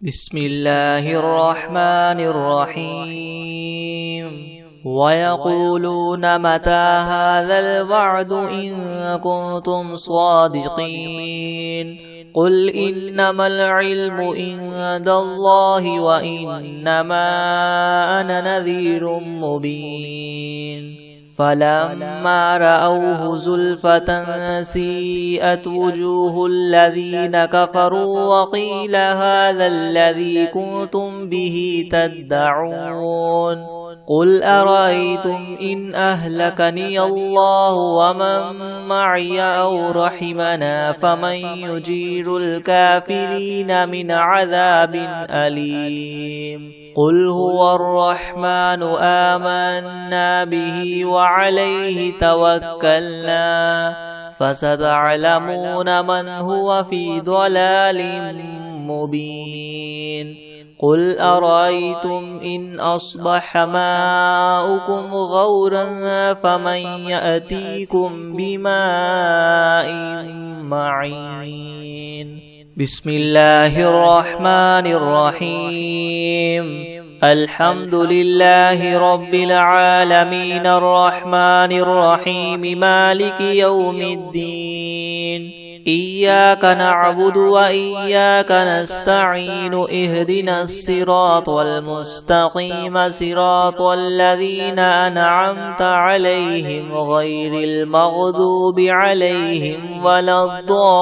بسم الله الرحمن الرحيم ويقولون متى هذا الوعد إن كنتم صادقين قل إنما العلم عند الله وإنما أنا نذير مبين فلما رأوه زلفة سيئت وجوه الذين كفروا وقيل هذا الذي كنتم به تدعون قل أرأيتم إن أهلكني الله ومن معي أو رحمنا فمن يجير الكافرين من عذاب أليم قل هو الرحمن آمنا به وعليه توكلنا فستعلمون من هو في ضلال مبين قل أرأيتم إن أصبح ماؤكم غورا فمن يأتيكم بماء معين بسم الله الرحمن الرحيم الحمد لله رب العالمين الرحمن الرحيم مالك يوم الدين إياك نعبد وإياك نستعين اهدنا الصراط المستقيم صراط الذين أنعمت عليهم غير المغضوب عليهم ولا الضالين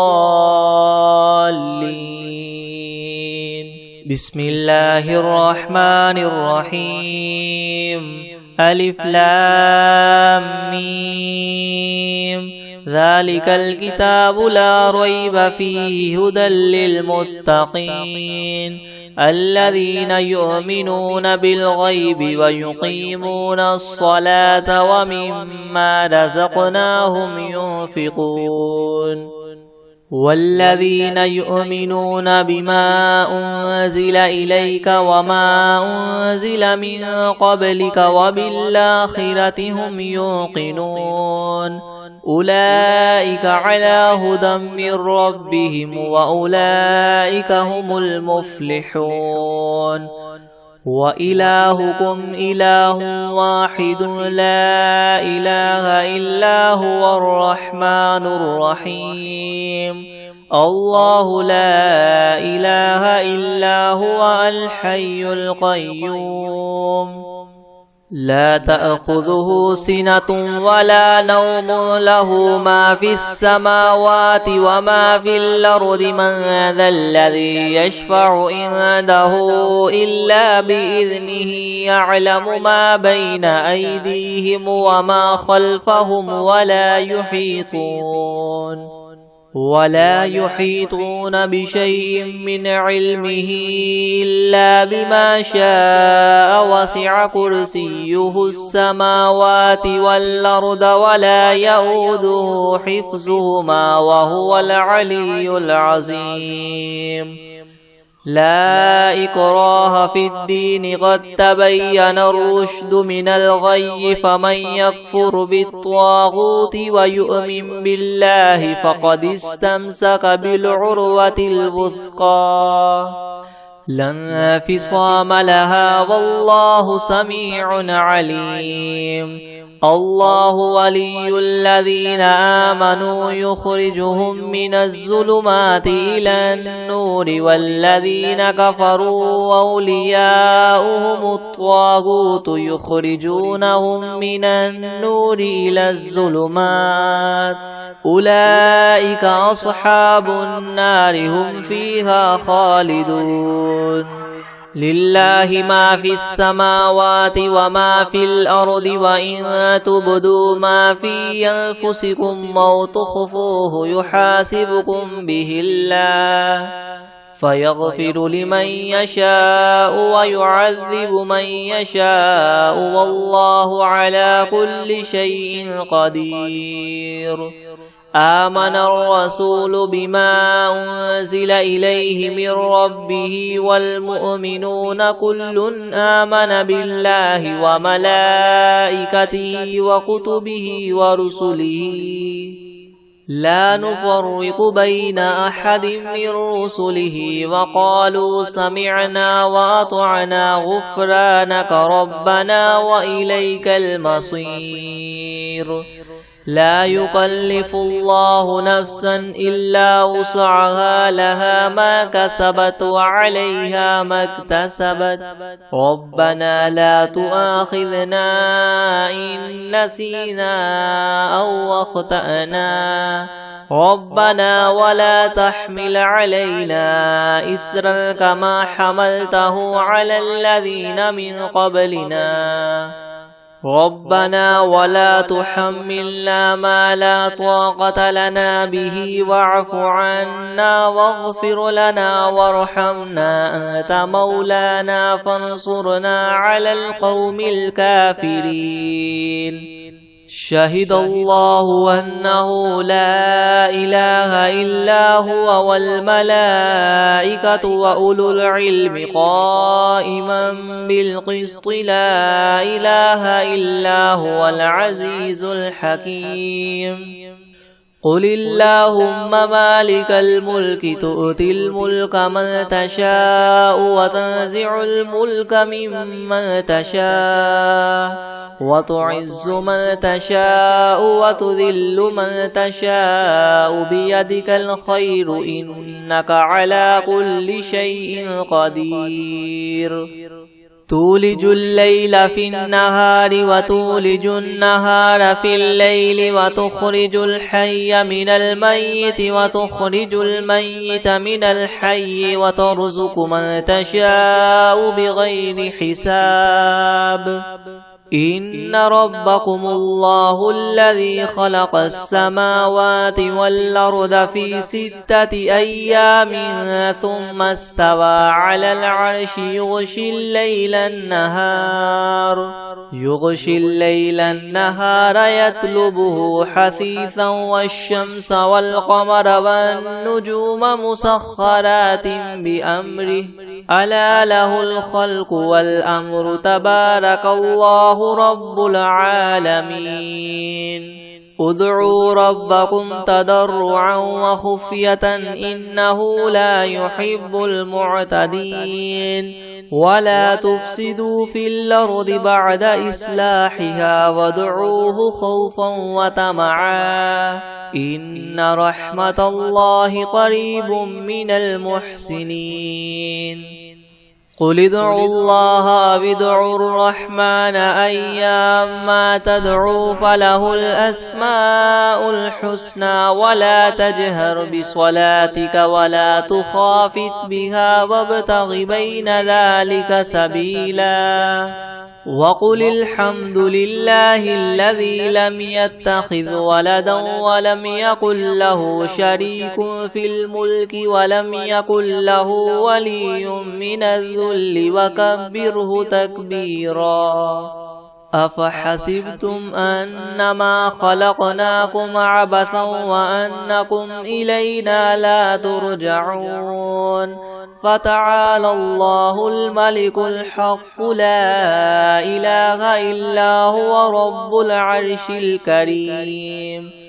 بسم الله الرحمن الرحيم ألف لام ميم ذلك الكتاب لا ريب فيه هدى للمتقين الذين يؤمنون بالغيب ويقيمون الصلاة ومما رزقناهم ينفقون والذين يؤمنون بما أنزل إليك وما أنزل من قبلك وبالآخرة هم يوقنون أولئك على هدى من ربهم وأولئك هم المفلحون وإلهكم إله واحد لا إله إلا هو الرحمن الرحيم الله لا إله إلا هو الحي القيوم لا تأخذه سنة ولا نوم له ما في السماوات وما في الأرض من ذا الذي يشفع عنده إلا بإذنه يعلم ما بين أيديهم وما خلفهم ولا يحيطون بشيء من علمه إلا بما شاء وسع كرسيه السماوات والأرض ولا يؤوده حفظهما وهو العلي العظيم لا إكراه في الدين قد تبين الرشد من الغي فمن يكفر بالطاغوت ويؤمن بالله فقد استمسك بالعروة الوثقى لا انفصام لها والله سميع عليم الله ولي الذين آمنوا يخرجهم من الظلمات إلى النور والذين كفروا أولياؤهم الطاغوت يخرجونهم من النور إلى الظلمات أولئك أصحاب النار هم فيها خالدون لله ما في السماوات وما في الأرض وإن تبدوا ما في أنفسكم أو تخفوه يحاسبكم به الله فيغفر لمن يشاء ويعذب من يشاء والله على كل شيء قدير آمن الرسول بما أنزل إليه من ربه والمؤمنون كل آمن بالله وملائكته وكتبه ورسله لا نفرق بين أحد من رسله وقالوا سمعنا وأطعنا غفرانك ربنا وإليك المصير لا يكلف الله نفسا إلا وسعها لها ما كسبت وعليها ما اكتسبت ربنا لا تؤاخذنا إن نسينا أو أخطأنا ربنا ولا تحمل علينا إسرا كما حملته على الذين من قبلنا ربنا ولا تحملنا ما لا طاقة لنا به واعف عنا واغفر لنا وارحمنا أنت مولانا فانصرنا على القوم الكافرين شهد الله أنه لا إله إلا هو والملائكة وأولو العلم قائما بالقسط لا إله إلا هو العزيز الحكيم قل اللهم مالك الملك تؤتي الملك من تشاء وتنزع الملك ممن تشاء وتعز من تشاء وتذل من تشاء بيدك الخير إنك على كل شيء قدير تولج الليل في النهار وتولج النهار في الليل وتخرج الحي من الميت وتخرج الميت من الحي وترزق من تشاء بغير حساب إن ربكم الله الذي خلق السماوات والأرض في 6 أيام ثم استوى على العرش يغشي الليل النهار يطلبه حثيثا والشمس والقمر والنجوم مسخرات بأمره ألا له الخلق والأمر تبارك الله رب العالمين ادعوا ربكم تضرعا وخفية إنه لا يحب المعتدين ولا تفسدوا في الأرض بعد إصلاحها وادعوه خوفا وطمعا إن رحمة الله قريب من المحسنين قل ادعوا الله وادعوا الرحمن أيما تدعوا فله الأسماء الحسنى ولا تجهر بصلاتك ولا تخافت بها وابتغ بين ذلك سبيلا وقل الحمد لله الذي لم يتخذ ولدا ولم يكن له شريك في الملك ولم يكن له ولي من الذل وكبره تكبيرا أفحسبتم أنما خلقناكم عبثا وأنكم إلينا لا ترجعون فتعالى الله الملك الحق لا إله إلا هو رب العرش الكريم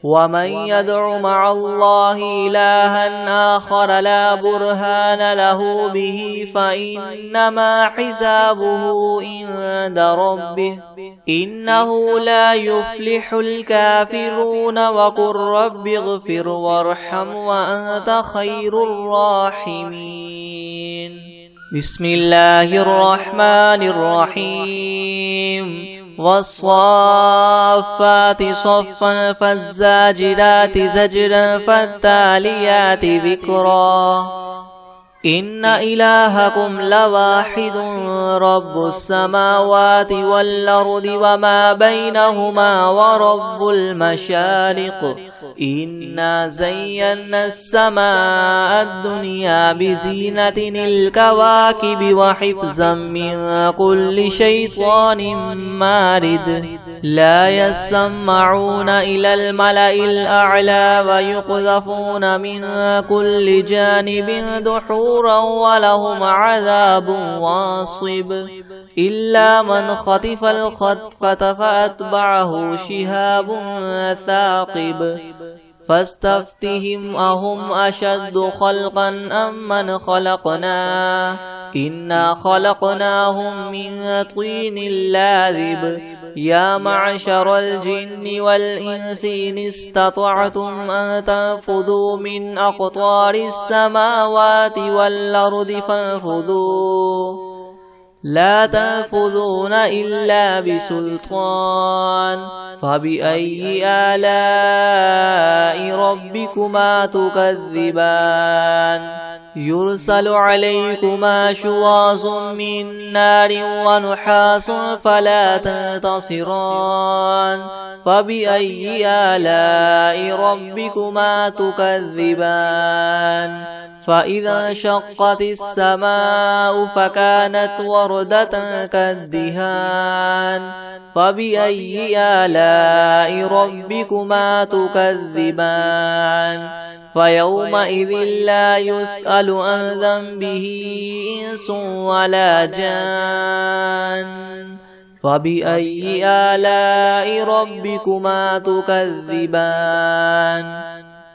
ومن يدع مع الله إلها آخر لا برهان له به فإنما حسابه عند ربه إنه لا يفلح الكافرون وقل رب اغفر وارحم وأنت خير الراحمين بسم الله الرحمن الرحيم والصافات صفا فالزاجرات زجرا فالتاليات ذكرا إن إلهكم لواحد رب السماوات والأرض وما بينهما ورب المشارق إنا زينا السماء الدنيا بزينة الكواكب وحفظا من كل شيطان مارد لا يسمعون إلى الملأ الأعلى ويقذفون من كل جانب دحورا ولهم عذاب واصب إلا من خطف الخطفة فأتبعه شهاب ثاقب فاستفتهم أهم أشد خلقا أم من خلقنا إنا خلقناهم من طين لاذب يا معشر الجن والإنس إن استطعتم أن تنفذوا من أقطار السماوات والأرض فانفذوا لا تنفذون إلا بسلطان فبأي آلاء ربكما تكذبان يرسل عليكما شواظ من نار ونحاس فلا تنتصران فبأي آلاء ربكما تكذبان فإذا انشقت السماء فكانت وردة كالدهان فبأي آلاء ربكما تكذبان فيومئذ لا يسأل عن ذنبه إنس ولا جان فبأي آلاء ربكما تكذبان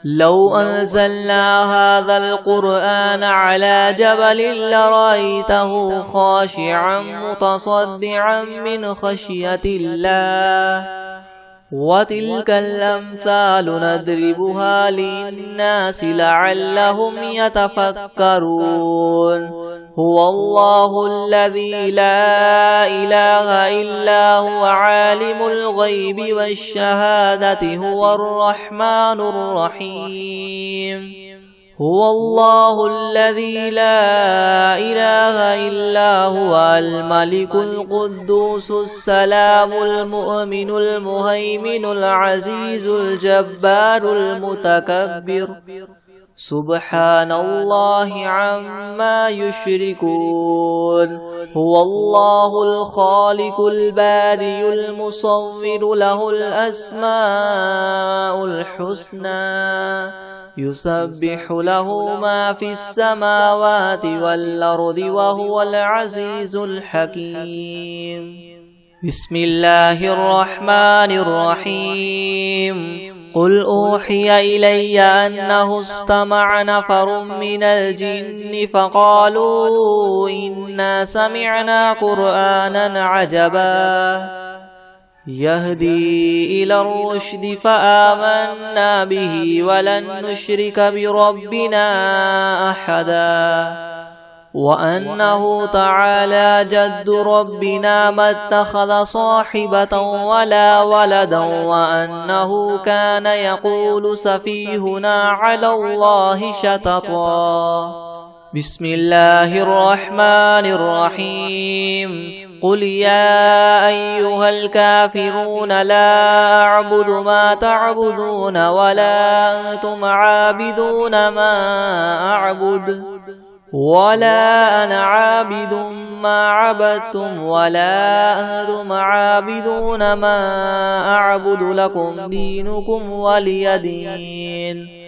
لو أنزلنا هذا القرآن على جبل لرأيته خاشعا متصدعا من خشية الله وتلك الأمثال نضربها للناس لعلهم يتفكرون هو الله الذي لا إله إلا هو عالم الغيب والشهادة هو الرحمن الرحيم هو الله الذي لا إله إلا هو الملك القدوس السلام المؤمن المهيمن العزيز الجبار المتكبر سبحان الله عما يشركون هو الله الخالق البارئ المصور له الأسماء الحسنى يسبح له ما في السماوات والأرض وهو العزيز الحكيم بسم الله الرحمن الرحيم قل أوحي إلي أنه استمع نفر من الجن فقالوا إنا سمعنا قرآنا عجبا يهدي إلى الرشد فآمنا به ولن نشرك بربنا أحدا وأنه تعالى جد ربنا ما اتخذ صاحبة ولا ولدا وأنه كان يقول سفيهنا على الله شططا بسم الله الرحمن الرحيم قل يا أيها الكافرون لا أعبد ما تعبدون ولا أنتم عابدون ما أعبد ولا أنا عابد ما عبدتم ولا أنتم عابدون ما أعبد لكم دينكم ولي دين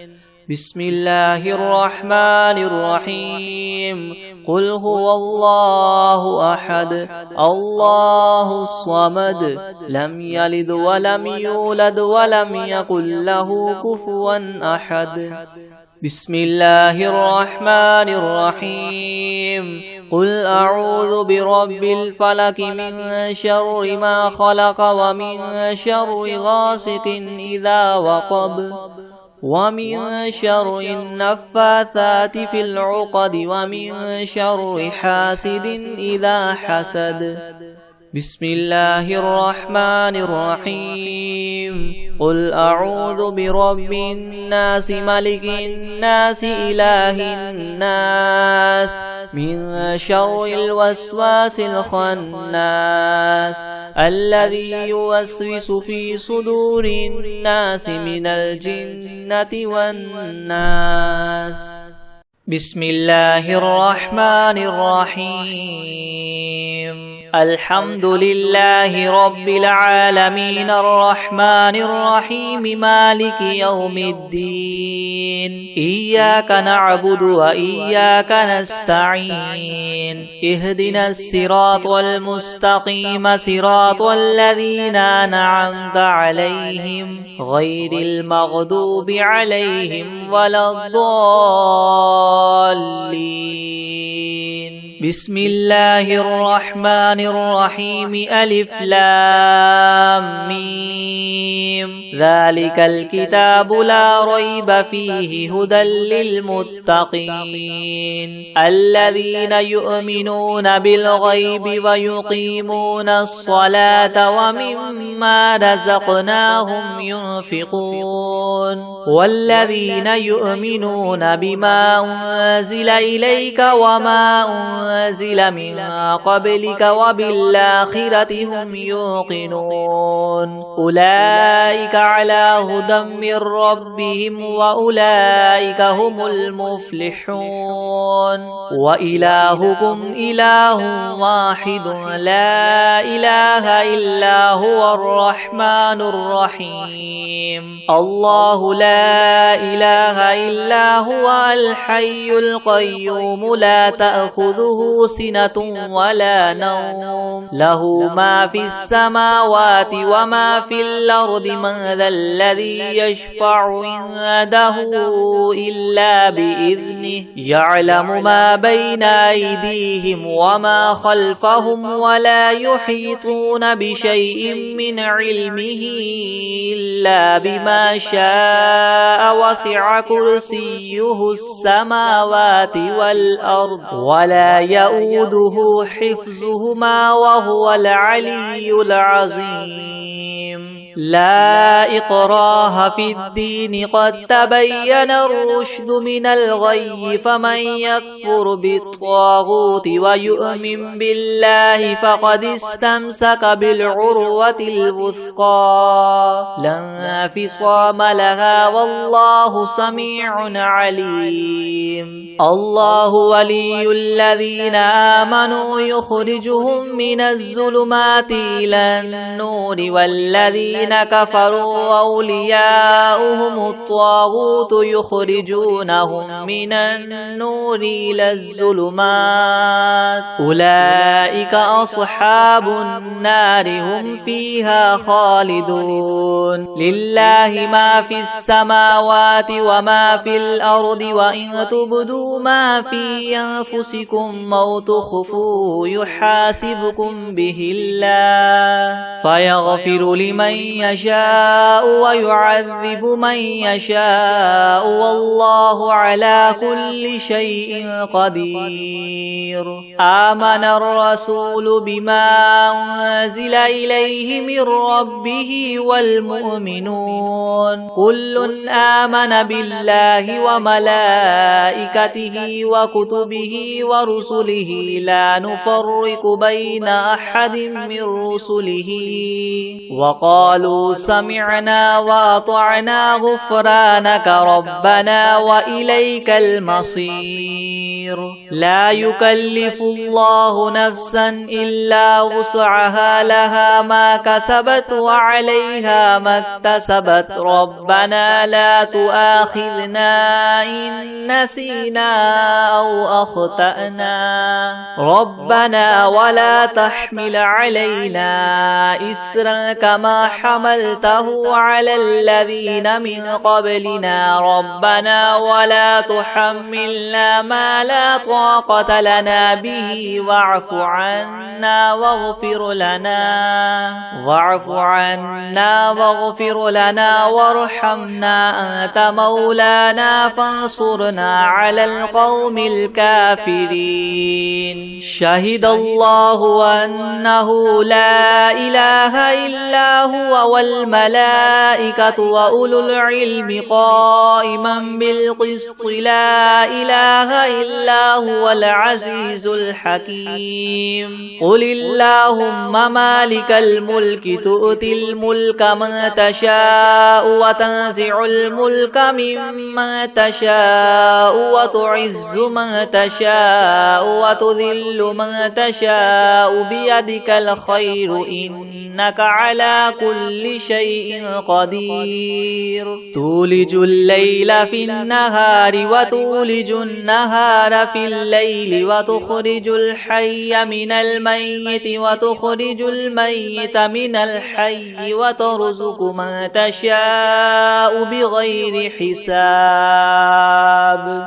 بسم الله الرحمن الرحيم قل هو الله أحد الله الصمد لم يلد ولم يولد ولم يكن له كفوا أحد بسم الله الرحمن الرحيم قل أعوذ برب الفلك من شر ما خلق ومن شر غاسق إذا وقب ومن شر النفاثات في العقد ومن شر حاسد إذا حسد بسم الله الرحمن الرحيم قل أعوذ برب الناس ملك الناس إله الناس من شر الوسواس الخناس الذي يوسوس في صدور الناس من الجنة والناس بسم الله الرحمن الرحيم الحمد لله رب العالمين الرحمن الرحيم مالك يوم الدين إياك نعبد وإياك نستعين اهدنا الصراط المستقيم صراط الذين أنعمت عليهم غير المغضوب عليهم ولا الضالين بسم الله الرحمن الرحيم ألف لام ميم ذلك الكتاب لا ريب فيه هدى للمتقين الذين يؤمنون بالغيب ويقيمون الصلاة ومما رزقناهم ينفقون والذين يؤمنون بما أنزل إليك وما أنزل من قبلك وبالآخرة هم يوقنون أولئك على هدى من ربهم وأولئك هم المفلحون وإلهكم إله واحد لا إله إلا هو الرحمن الرحيم الله لا إله إلا هو الحي القيوم لا تأخذه سنة ولا نوم له ما في السماوات وما في الأرض من ذا الذي يشفع عنده إلا بإذنه يعلم ما بين أيديهم وما خلفهم ولا يحيطون بشيء من علمه إلا بما شاء وسع كرسيه السماوات والأرض ولا يؤوده حفظهما وهو العلي العظيم لا إكراه في الدين قد تبين الرشد من الغي فمن يكفر بالطاغوت ويؤمن بالله فقد استمسك بالعروة الوثقى لا انفصام لها والله سميع عليم الله ولي الذين آمنوا يخرجهم من الظلمات إلى النور والذين كفروا أولياؤهم الطاغوت يخرجونهم من النور إلى الظلمات أولئك أصحاب النار هم فيها خالدون لله ما في السماوات وما في الأرض وإن تبدوا ما في أنفسكم أو تخفوه يحاسبكم به الله فيغفر لمن يشاء ويعذب من يشاء والله على كل شيء قدير آمن الرسول بما أنزل إليه من ربه والمؤمنون كل آمن بالله وملائكته وكتبه ورسله لا نفرق بين أحد من رسله وقالوا سمعنا وأطعنا غفرانك ربنا وإليك المصير لا يكلف الله نفسا إلا وسعها لها ما كسبت وعليها ما اكتسبت ربنا لا تؤاخذنا إن نسينا أو أخطأنا ربنا ولا تحمل علينا إسرا كما حملته على الذين من قبلنا ربنا ولا تحملنا ما لا طاقة لنا به واعف عنا واغفر لنا وارحمنا أنت مولانا فانصرنا على القوم الكافرين شهد الله أنه لا إله إلا هو والملائكة وأولو العلم قائما بالقسط لا إله إلا هو العزيز الحكيم قل اللهم مالك الملك تؤتي الملك من تشاء وتنزع الملك ممن تشاء وتعز من تشاء وتذل من تشاء بيدك الخير إنك على كل شيء قدير تولج الليل في النهار وتولج النهار في الليل وتخرج الحي من الميت وتخرج الميت من الحي وترزق من تشاء بغير حساب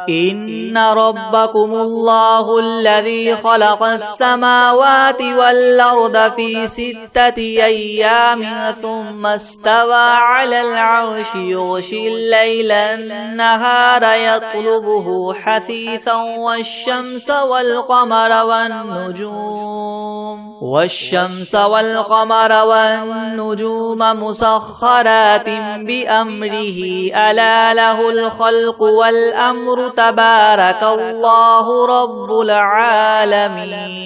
إن ربكم الله الذي خلق السماوات والأرض في 6 أيام ثم استوى على العرش يغشي الليل النهار يطلبه حثيثا والشمس والقمر والنجوم مسخرات بأمره ألا له الخلق والأمر تبارك الله رب العالمين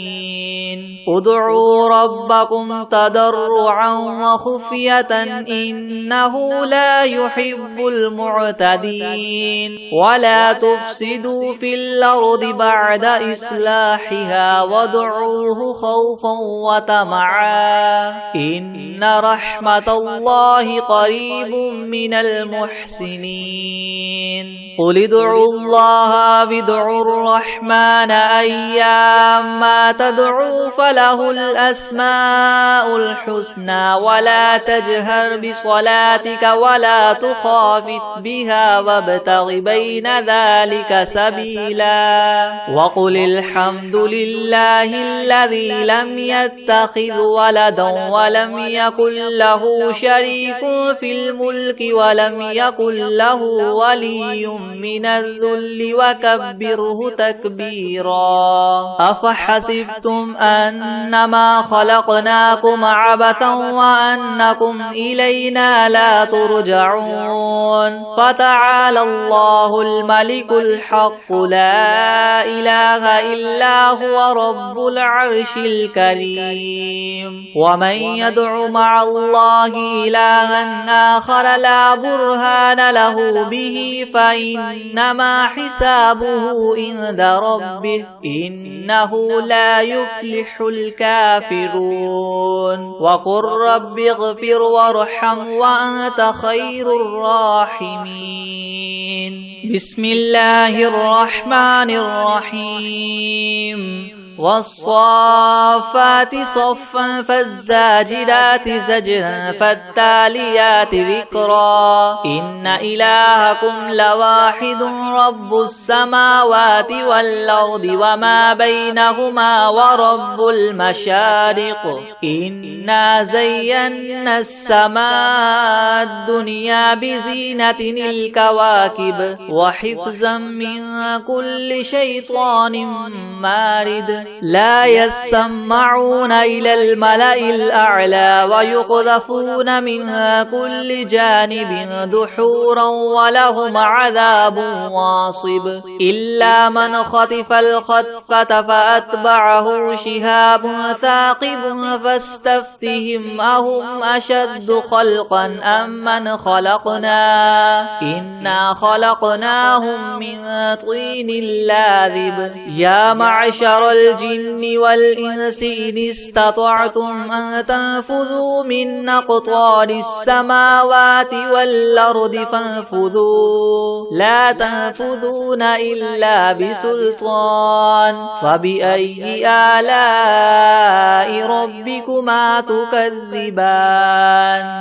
ادعوا ربكم تضرعا وخفية إنه لا يحب المعتدين ولا تفسدوا في الأرض بعد إصلاحها وادعوه خوفا وطمعا إن رحمة الله قريب من المحسنين قل ادعوا الله وادعوا الرحمن أيما تدعوا فله الأسماء الحسنى ولا تجهر بصلاتك ولا تخافت بها وابتغ بين ذلك سبيلا وقل الحمد لله الذي لم يتخذ ولدا ولم يكن له شريك في الملك ولم يكن له ولي من الذل وكبره تكبيرا أفحسبتم أنما خلقناكم عبثا وأنكم إلينا لا ترجعون فتعالى الله الملك الحق لا إله إلا هو رب العرش الكريم ومن يدع مع الله إلها آخر لا برهان له به فإنما حسابه عند ربه إنه لا يفلح الكافرون وقل رب اغفر وارحم وأنت خير الراحمين بسم الله الرحمن الرحيم والصافات صفا فالزاجرات زجرا فالتاليات ذكرا إن إلهكم لواحد رب السماوات والأرض وما بينهما ورب المشارق إنا زينا السماء الدنيا بزينة الكواكب وحفظا من كل شيطان مارد لا يسمعون إلى الملأ الأعلى ويقذفون من كل جانب دحورا ولهم عذاب واصب إلا من خطف الخطفة فأتبعه شهاب ثاقب فاستفتهم أهم أشد خلقا أم من خلقنا إنا خلقناهم من طين لاذب يا معشر الجن والإنس إن استطعتم أن تنفذوا من أقطار السماوات والأرض فانفذوا لا تنفذون إلا بسلطان فبأي آلاء ربكما تكذبان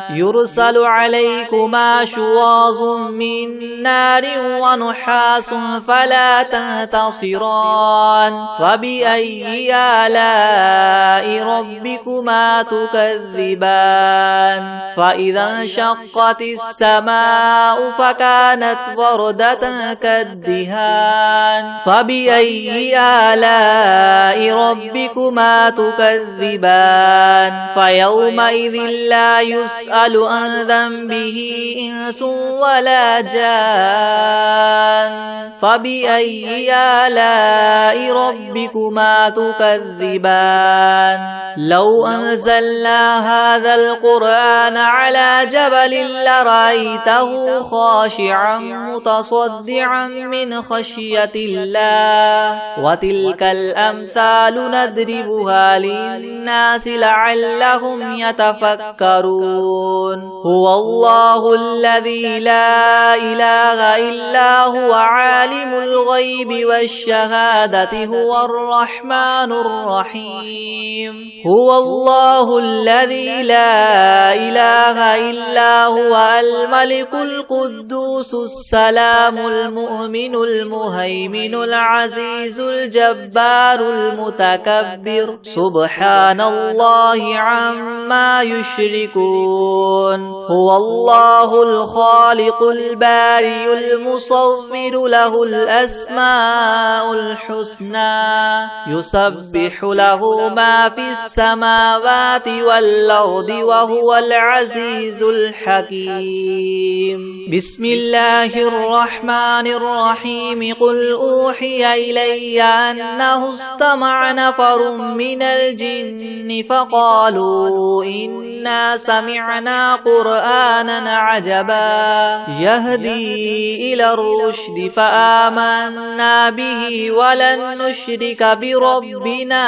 يرسل عليكما شواظ من نار ونحاس فلا تنتصران فبأي فبأي آلاء ربكما تكذبان فإذا انشقت السماء فكانت وردة كالدهان فبأي آلاء ربكما تكذبان فيومئذ لا يسأل عن ذنبه إنس ولا جان فبأي آلاء ربكما تكذبان لو أنزلنا هذا القرآن على جبل لرأيته خاشعا متصدعا من خشية الله وتلك الأمثال نضربها للناس لعلهم يتفكرون هو الله الذي لا إله إلا هو عالم الغيب والشهادة هو الرحمن الرحيم هو الله الذي لا إله إلا هو الملك القدوس السلام المؤمن المهيمن العزيز الجبار المتكبر سبحان الله عما يشركون هو الله الخالق البارئ المصور له الأسماء الحسنى يسبح له ما في السماوات والأرض وهو العزيز الحكيم بسم الله الرحمن الرحيم قل أوحي إلي أنه استمع نفر من الجن فقالوا إنا سمعنا قرآنا عجبا يهدي إلى الرشد فآمنا به ولن نشرك بربنا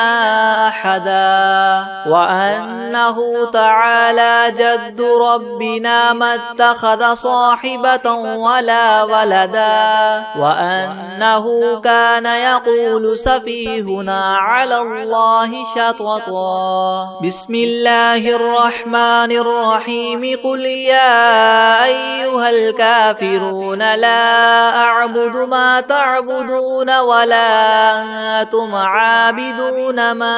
أحدا وأنه تعالى جد ربنا ما اتخذ صاحبة ولا ولدا وأنه كان يقول سفيهنا على الله شططا بسم الله الرحمن الرحيم قل يا أيها الكافرون لا أعبد ما تعبدون ولا أنتم عابدون ما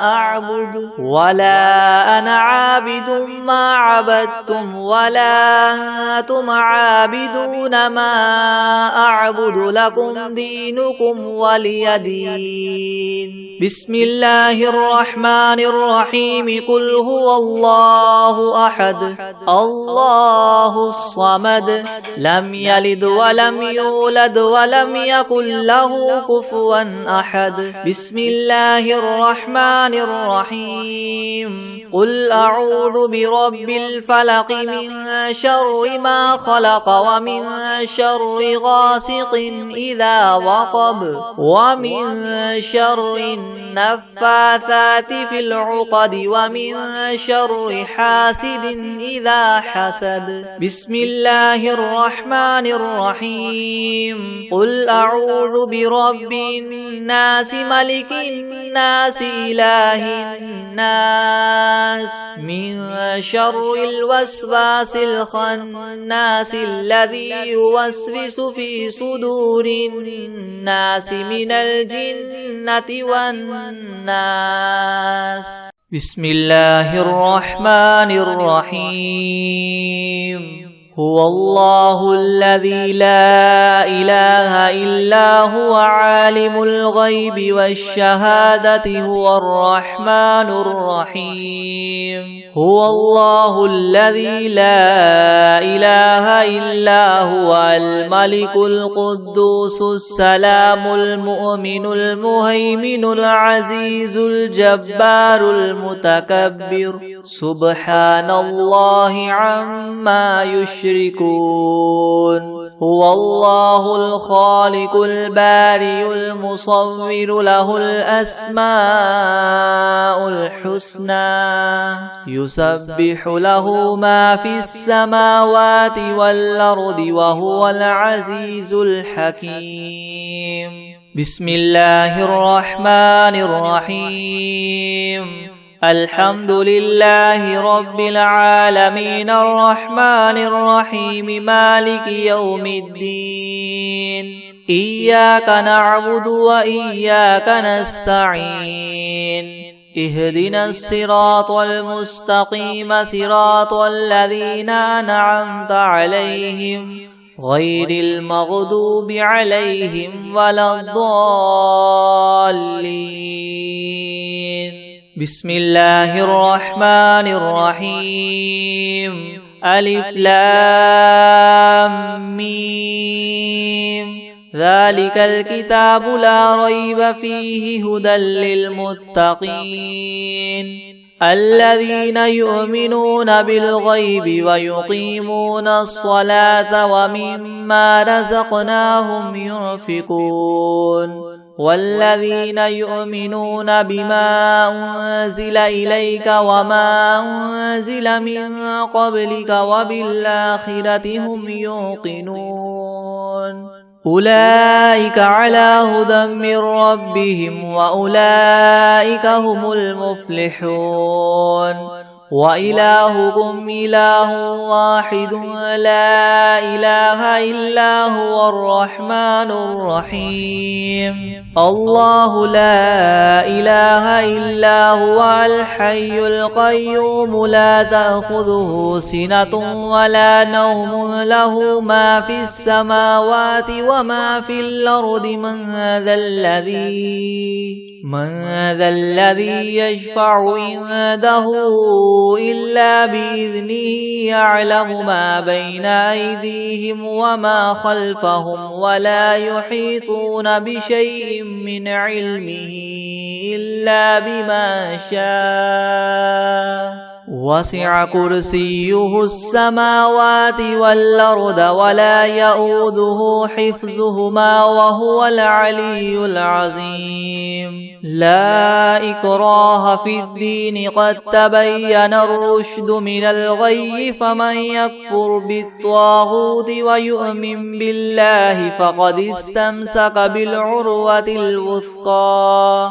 أعبد ولا أنا عابد ما عبدتم ولا أنتم عابدون ما أعبد لكم دينكم ولي دين بسم الله الرحمن الرحيم قل هو الله أحد الله الصمد لم يلد ولم يولد ولم يكن له كفوا أحد بسم الله الرحمن الرحيم قل أعوذ برب الفلق من شر ما خلق ومن شر غاسق إذا وقب ومن شر النفاثات في العقد ومن شر حاسد إذا حسد بسم الله الرحمن الرحيم قل أعوذ برب الناس ملك الناس إله الناس من شر الوسواس الخناس الذي يوسوس في صدور الناس من الجنة والناس بسم الله الرحمن الرحيم هو الله الذي لا إله إلا هو عالم الغيب والشهادة هو الرحمن الرحيم هو الله الذي لا إله إلا هو الملك القدوس السلام المؤمن المهيمن العزيز الجبار المتكبر سبحان الله عما يشركون هو الله الخالق البارئ المصور له الأسماء الحسنى يسبح له ما في السماوات والأرض وهو العزيز الحكيم بسم الله الرحمن الرحيم الحمد لله رب العالمين الرحمن الرحيم مالك يوم الدين إياك نعبد وإياك نستعين اهدنا الصراط المستقيم صراط الذين أنعمت عليهم غير المغضوب عليهم ولا الضالين. بسم الله الرحمن الرحيم. ألف لام ميم. ذلك الكتاب لا ريب فيه هدى للمتقين الذين يؤمنون بالغيب ويقيمون الصلاة ومما رزقناهم ينفقون والذين يؤمنون بما أنزل إليك وما أنزل من قبلك وبالآخرة هم يوقنون أولئك على هدى من ربهم وأولئك هم المفلحون وإلهكم إله واحد لا إله إلا هو الرحمن الرحيم. الله لا إله إلا هو الحي القيوم لا تأخذه سنة ولا نوم له ما في السماوات وما في الأرض من ذا الذي يشفع عنده إلا بإذنه يعلم ما بين أيديهم وما خلفهم ولا يحيطون بشيء من علمه إلا بما شاء وسع كرسيه السماوات والأرض ولا يؤوده حفظهما وهو العلي العظيم. لا إكراه في الدين قد تبين الرشد من الغي فمن يكفر بالطاغوت ويؤمن بالله فقد استمسك بالعروة الوثقى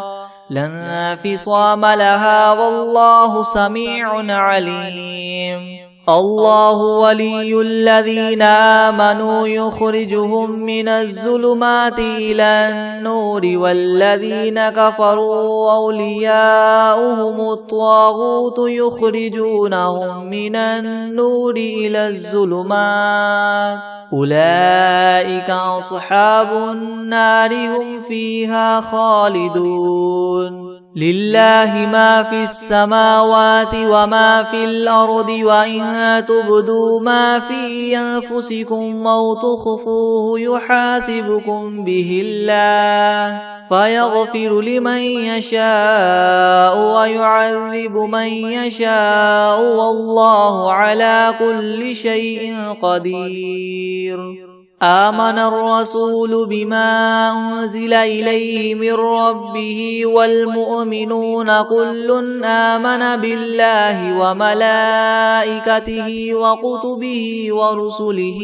لا انفصام لها والله سميع عليم. الله ولي الذين آمنوا يخرجهم من الظلمات إلى النور والذين كفروا أولياؤهم الطاغوت يخرجونهم من النور إلى الظلمات أولئك أصحاب النار هم فيها خالدون. لله ما في السماوات وما في الأرض وإن تبدوا ما في أنفسكم أو تخفوه يحاسبكم به الله فيغفر لمن يشاء ويعذب من يشاء والله على كل شيء قدير. آمن الرسول بما أنزل إليه من ربه والمؤمنون كل آمن بالله وملائكته وكتبه ورسله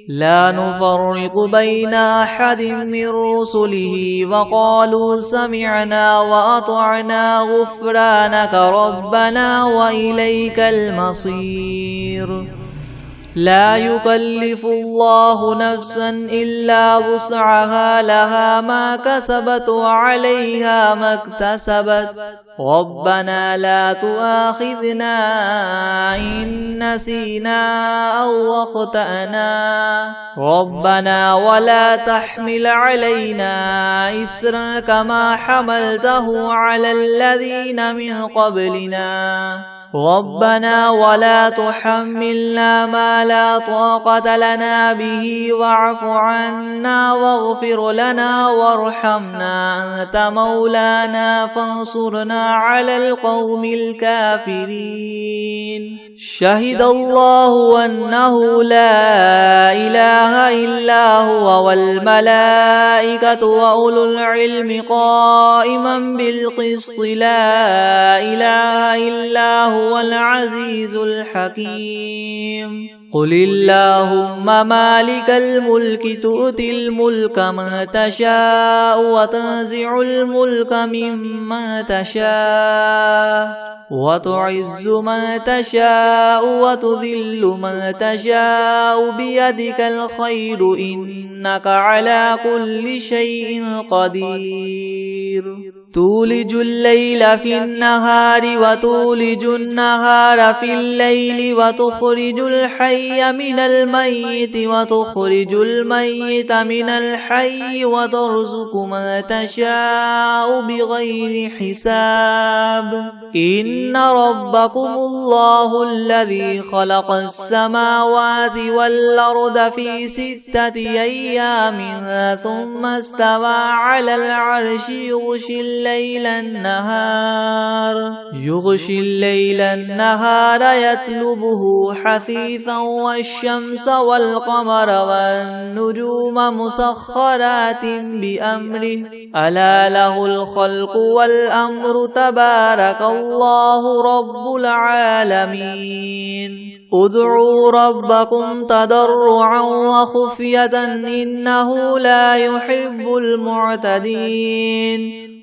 لا نفرق بين أحد من رسله وقالوا سمعنا وأطعنا غفرانك ربنا وإليك المصير. لا يكلف الله نفسا إلا وسعها لها ما كسبت وعليها ما اكتسبت ربنا لا تؤاخذنا إن نسينا أو أخطأنا ربنا ولا تحمل علينا إسرا كما حملته على الذين من قبلنا ربنا ولا تحملنا ما لا طاقة لنا به واعف عنا واغفر لنا وارحمنا أنت مولانا فانصرنا على القوم الكافرين. شهد الله أنه لا إله إلا هو والملائكة وأولو العلم قائما بالقسط لا إله إلا هو العزيز الحكيم. قل اللهم مالك الملك تؤتي الملك من تشاء وتنزع الملك ممن تشاء وتعز من تشاء وتذل من تشاء بيدك الخير إنك على كل شيء قدير تولج الليل في النهار وتولج النهار في الليل وتخرج الحي من الميت وتخرج الميت من الحي وترزق من تشاء بغير حساب إن ربكم الله الذي خلق السماوات والأرض في 6 أيام ثم استوى على العرش يغشي الليل النهار يطلبه حثيثا والشمس والقمر والنجوم مسخرات بأمره ألا له الخلق والأمر تبارك الله رب العالمين ادعوا ربكم تضرعا وخفية إنه لا يحب المعتدين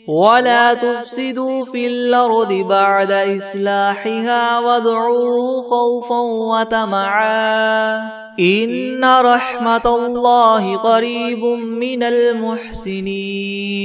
ولا تفسدوا في الأرض بعد إصلاحها وادعوه خوفا وطمعا إن رحمة الله قريب من المحسنين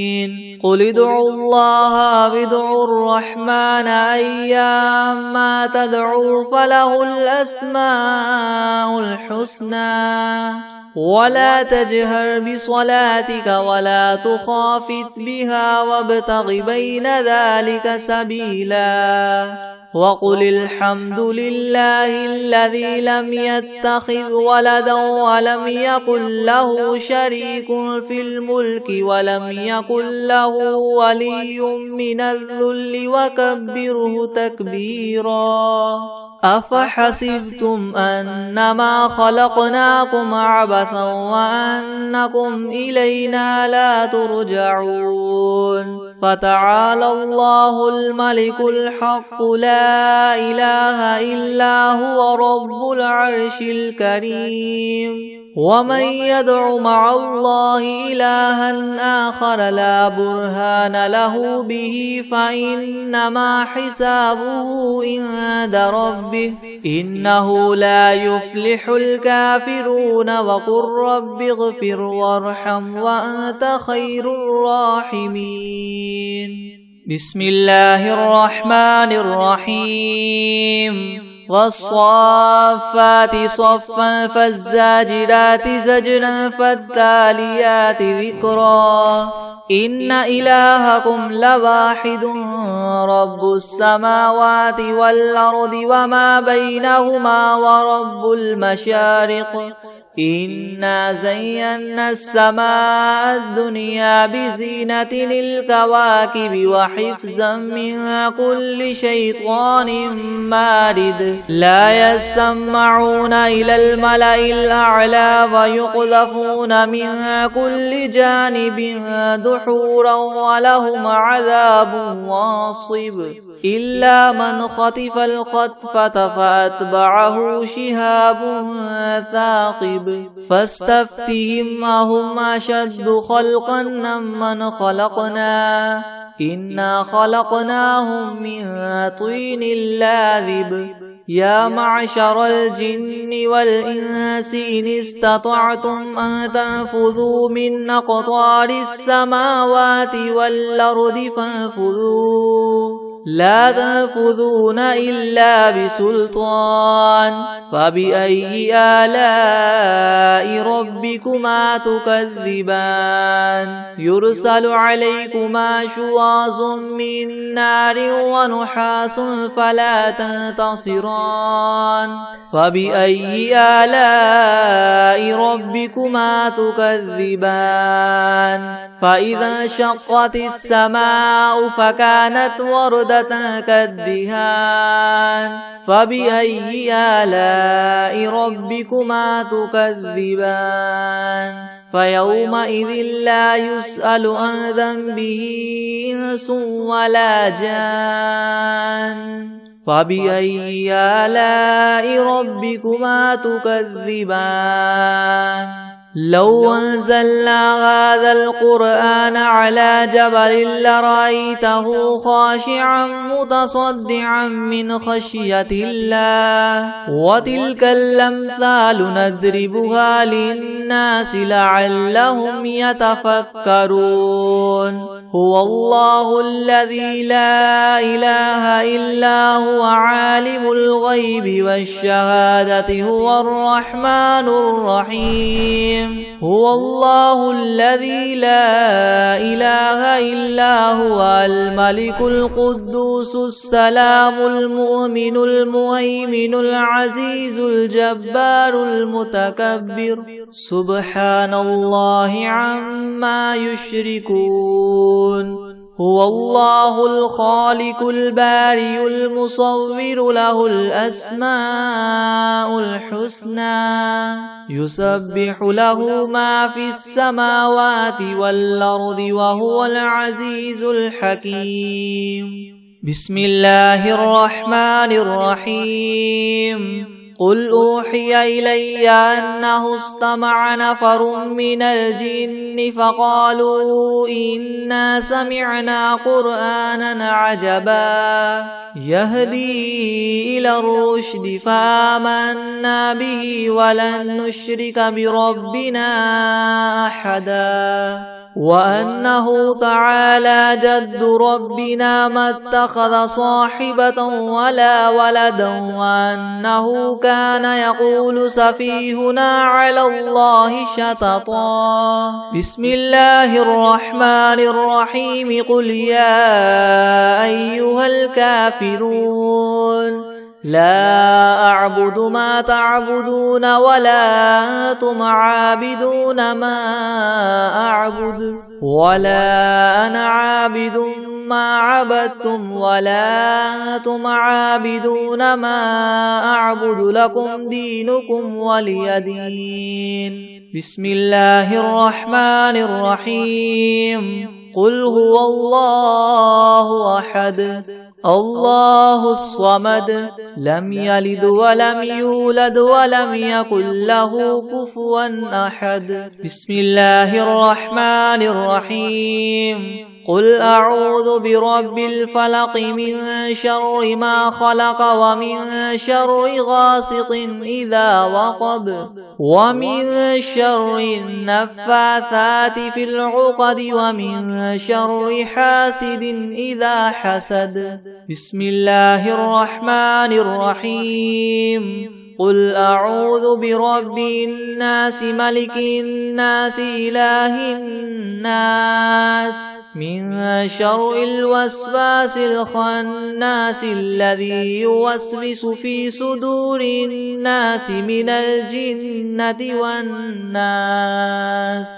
قل ادعوا الله وادعوا الرحمن أيما تدعوا فله الأسماء الحسنى ولا تجهر بصلاتك ولا تخافت بها وابتغ بين ذلك سبيلا وقل الحمد لله الذي لم يتخذ ولدا ولم يكن له شريك في الملك ولم يكن له ولي من الذل وكبره تكبيرا أفحسبتم أنما خلقناكم عبثا وأنكم إلينا لا ترجعون فتعالى الله الملك الحق لا إله إلا هو رب العرش الكريم ومن يدع مع الله إلها آخر لا برهان له به فإنما حسابه عند ربه إنه لا يفلح الكافرون وقل رب اغفر وارحم وأنت خير الراحمين بسم الله الرحمن الرحيم والصافات صفا فالزاجرات زجرا فالتاليات ذكرا إن إلهكم لواحد رب السماوات والأرض وما بينهما ورب المشارق إنا زينا السماء الدنيا بزينة الكواكب وحفظا من كل شيطان مارد لا يسمعون إلى الملأ الأعلى ويقذفون من كل جانب دحورا ولهم عذاب واصب إلا من خطف الخطفة فأتبعه شهاب ثاقب فاستفتهم أهم أشد خلقا أمن خلقنا إنا خلقناهم من طين لاذب يا معشر الجن والإنس إن استطعتم أن تنفذوا من أقطار السماوات والأرض فانفذوا لا تنفذون إلا بسلطان فبأي آلاء ربكما تكذبان يرسل عليكما شواظ من نار ونحاس فلا تنتصران فبأي آلاء ربكما تكذبان فإذا انشقت السماء فكانت وردة كالدهان فبأي آلاء ربكما تكذبان فيومئذ لا يسأل عن ذنبه إنس ولا جان فبأي آلاء ربكما تكذبان لو أنزلنا هذا القرآن على جبل لرأيته خاشعا متصدعا من خشية الله وتلك الأمثال نضربها للناس لعلهم يتفكرون هو الله الذي لا إله إلا هو عالم الغيب والشهادة هو الرحمن الرحيم هو الله الذي لا إله إلا هو الملك القدوس السلام المؤمن المهيمن العزيز الجبار المتكبر سبحان الله عما يشركون هو الله الخالق البارئ المصور له الأسماء الحسنى يسبح له ما في السماوات والأرض وهو العزيز الحكيم بسم الله الرحمن الرحيم قل أوحي إلي أنه استمع نفر من الجن فقالوا إنا سمعنا قرآنا عجبا يهدي إلى الرشد فآمنا به ولن نشرك بربنا أحدا وأنه تعالى جد ربنا ما اتخذ صاحبة ولا ولدا وأنه كان يقول سفيهنا على الله شططا بسم الله الرحمن الرحيم قل يا أيها الكافرون لا أعبد ما تعبدون ولا أنتم عابدون ما أعبد ولا أنا عابد ما عبدتم ولا أنتم عابدون ما أعبد لكم دينكم ولي دين بسم الله الرحمن الرحيم قل هو الله أحد الله الصمد لم يلد ولم يولد ولم يكن له كفوا أحد بسم الله الرحمن الرحيم قل أعوذ برب الفلق من شر ما خلق ومن شر غاسق إذا وقب ومن شر النفاثات في العقد ومن شر حاسد إذا حسد بسم الله الرحمن الرحيم قل أعوذ برب الناس ملك الناس إله الناس من شر الوسواس الخناس الذي يوسوس في صدور الناس من الجنة والناس